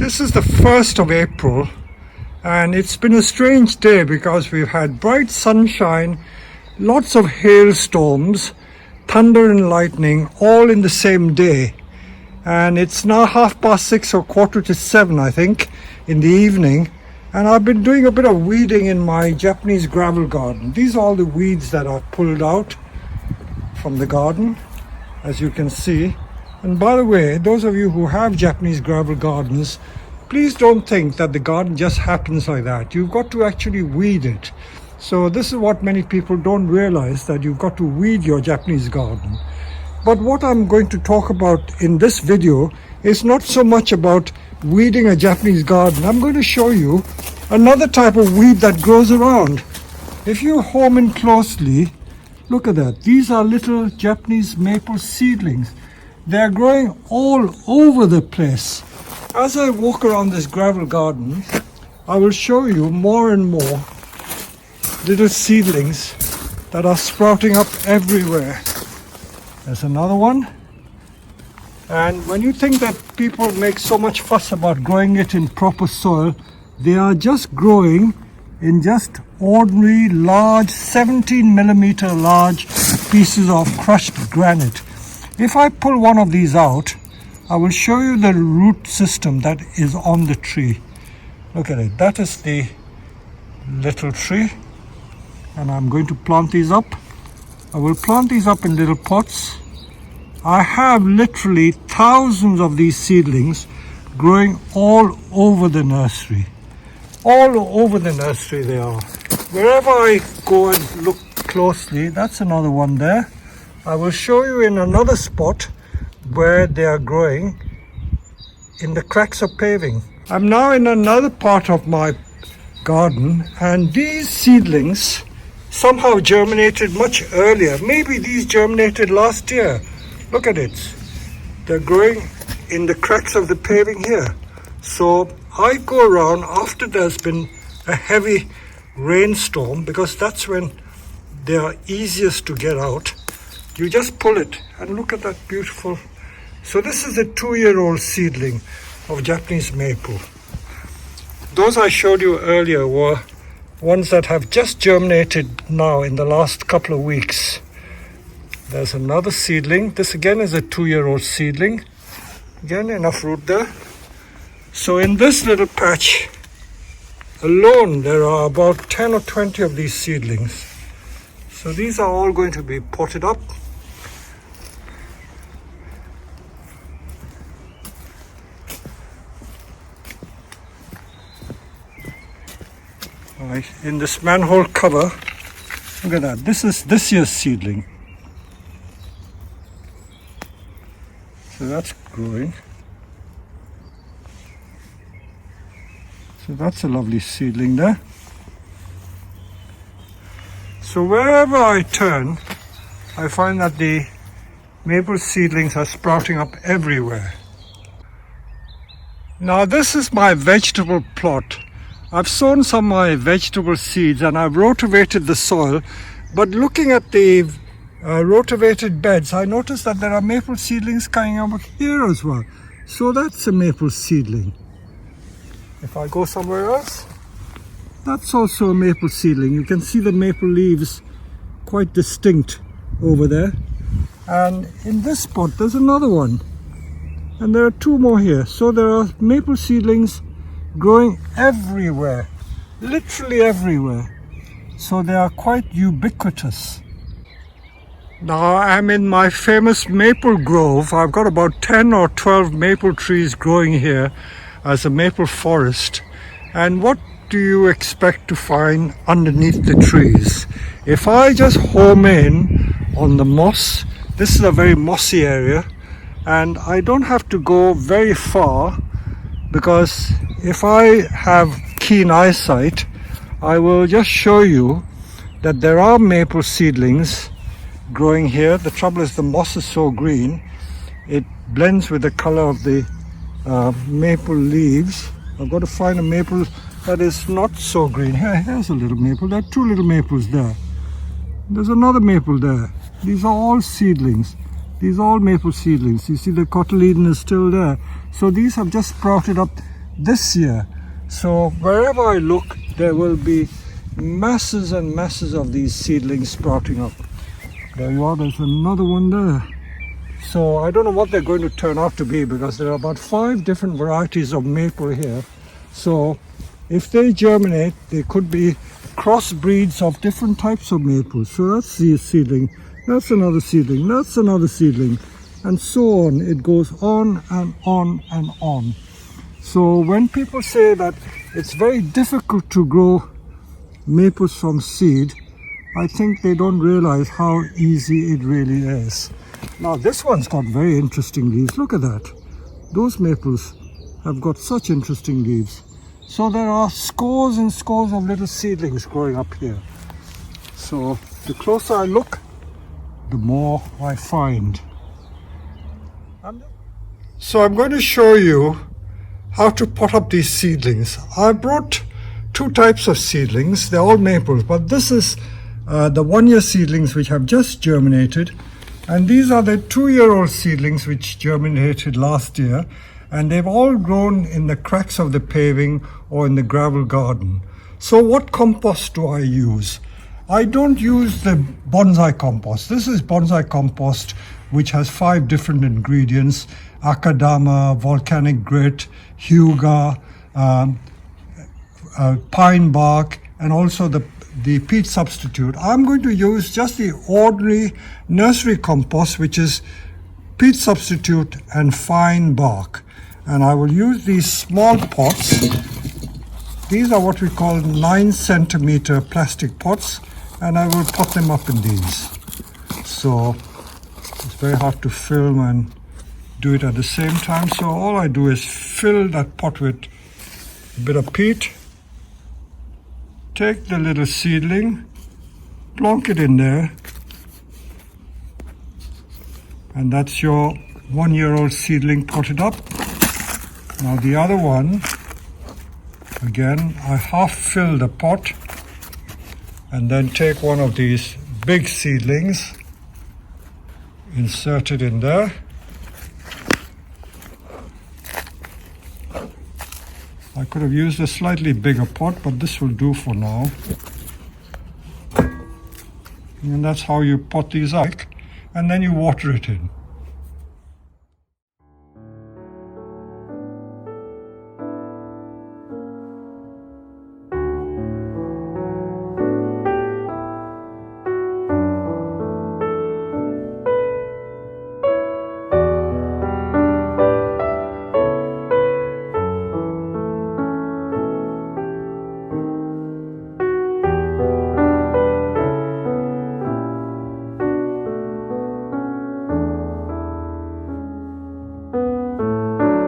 This is the 1st of April and it's been a strange day because we've had bright sunshine, lots of hailstorms, thunder and lightning all in the same day. And it's now 6:30 or 6:45, I think, in the evening. And I've been doing a bit of weeding in my Japanese gravel garden. These are all the weeds that I've pulled out from the garden, as you can see. And by the way, those of you who have Japanese gravel gardens, please don't think that the garden just happens like that. You've got to actually weed it. So this is what many people don't realize, that you've got to weed your Japanese garden. But what I'm going to talk about in this video is not so much about weeding a Japanese garden. I'm going to show you another type of weed that grows around. If you home in closely, look at that. These are little Japanese maple seedlings. They're growing all over the place. As I walk around this gravel garden, I will show you more and more little seedlings that are sprouting up everywhere. There's another one. And when you think that people make so much fuss about growing it in proper soil, they are just growing in just ordinary large 17mm large pieces of crushed granite. If I pull one of these out, I will show you the root system that is on the tree. Look at it. That is the little tree. And I'm going to plant these up. I will plant these up in little pots. I have literally thousands of these seedlings growing all over the nursery. All over the nursery they are. Wherever I go and look closely, that's another one there. I will show you in another spot where they are growing in the cracks of paving. I'm now in another part of my garden, and these seedlings somehow germinated much earlier. Maybe these germinated last year. Look at it. They're growing in the cracks of the paving here. So I go around after there's been a heavy rainstorm, because that's when they are easiest to get out. You just pull it and look at that beautiful. So this is a 2-year-old seedling of Japanese maple. Those I showed you earlier were ones that have just germinated now in the last couple of weeks. There's another seedling. This again is a 2-year-old seedling. Again, enough root there. So in this little patch alone, there are about 10 or 20 of these seedlings. So these are all going to be potted up. Right, in this manhole cover, look at that. This is this year's seedling. So that's growing. So that's a lovely seedling there. So wherever I turn, I find that the maple seedlings are sprouting up everywhere. Now this is my vegetable plot. I've sown some of my vegetable seeds and I've rotivated the soil, but looking at the rotivated beds, I noticed that there are maple seedlings coming up here as well. So that's a maple seedling. If I go somewhere else, that's also a maple seedling. You can see the maple leaves quite distinct over there. And in this spot, there's another one. And there are 2 more here. So there are maple seedlings growing everywhere, literally everywhere. So they are quite ubiquitous. Now I'm in my famous maple grove. I've got about 10 or 12 maple trees growing here as a maple forest. And what do you expect to find underneath the trees? If I just home in on the moss, this is a very mossy area, and I don't have to go very far, because if I have keen eyesight, I will just show you that there are maple seedlings growing here. The trouble is the moss is so green, it blends with the color of the maple leaves. I've got to find a maple that is not so green. Here's a little maple. There are 2 little maples there. There's another maple there. These are all seedlings. These are all maple seedlings. You see the cotyledon is still there. So these have just sprouted up this year. So wherever I look, there will be masses and masses of these seedlings sprouting up. There you are, there's another one there. So I don't know what they're going to turn out to be, because there are about 5 different varieties of maple here. So if they germinate, they could be crossbreeds of different types of maples. So that's the seedling, that's another seedling, that's another seedling, and so on. It goes on and on and on. So when people say that it's very difficult to grow maples from seed, I think they don't realize how easy it really is. Now this one's got very interesting leaves. Look at that. Those maples have got such interesting leaves. So there are scores and scores of little seedlings growing up here. So the closer I look, the more I find. So I'm going to show you how to pot up these seedlings. I brought 2 types of seedlings. They're all maples, but this is the 1-year seedlings which have just germinated, and these are the 2-year-old seedlings which germinated last year, and they've all grown in the cracks of the paving or in the gravel garden. So what compost do I use? I don't use the bonsai compost. This is bonsai compost, which has 5 different ingredients: akadama, volcanic grit, huga, pine bark, and also the peat substitute. I'm going to use just the ordinary nursery compost, which is peat substitute and fine bark. And I will use these small pots. These are what we call 9 centimeter plastic pots, and I will pot them up in these. So it's very hard to film and do it at the same time. So all I do is fill that pot with a bit of peat, take the little seedling, plonk it in there, and that's your 1-year-old seedling potted up. Now the other one, again, I half fill the pot and then take one of these big seedlings, insert it in there. I could have used a slightly bigger pot, but this will do for now. And that's how you pot these up. And then you water it in.